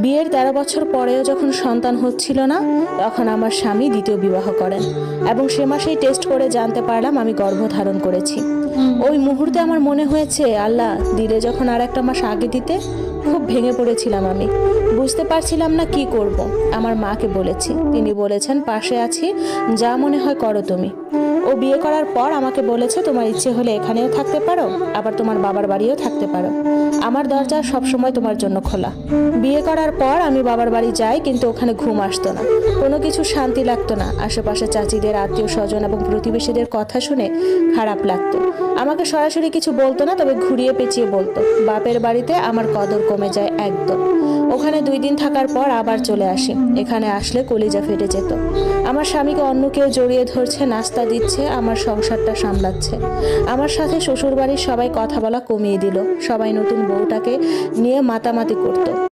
বিয়ের ১৩ বছর পরেও যখন সন্তান হচ্ছিল না, তখন আমার স্বামী দ্বিতীয় বিবাহ করেন এবং সে মাসেই টেস্ট করে জানতে পারলাম আমি গর্ভধারণ করেছি। ওই মুহূর্তে আমার মনে হয়েছে, আল্লাহ দিলে যখন আর একটা মাস আগে দিতে। খুব ভেঙে পড়েছিলাম আমি, বুঝতে পারছিলাম না কি করব। আমার মাকে বলেছি, তিনি বলেছেন পাশে আছি, যা মনে হয় করো তুমি। ও বিয়ে করার পর আমাকে বলেছে, তোমার ইচ্ছে হলে এখানেও থাকতে পারো, আবার তোমার বাবার বাড়িও থাকতে পারো, আমার দরজা সবসময় তোমার জন্য খোলা। বিয়ে করার পর আমি বাবার বাড়ি যাই, কিন্তু ওখানে ঘুম আসতো না, কোনো কিছু শান্তি লাগতো না। আশেপাশে চাচিদের, আত্মীয় স্বজন এবং প্রতিবেশীদের কথা শুনে খারাপ লাগতো। আমাকে সরাসরি কিছু বলতো না, তবে ঘুরিয়ে পেঁচিয়ে বলতো। বাপের বাড়িতে আমার কদর কমে যায় একদম। ওখানে 2 দিন থাকার পর আবার চলে আসি। এখানে আসলে কলিজা ফেটে যেত। আমার স্বামীকে অন্য কেউ জড়িয়ে ধরছে, নাস্তা দিচ্ছে, আমার সংসারটা সামলাচ্ছে। আমার সাথে শ্বশুর বাড়ির সবাই কথা বলা কমিয়ে দিল। সবাই নতুন বউটাকে নিয়ে মাতামাতি করতো।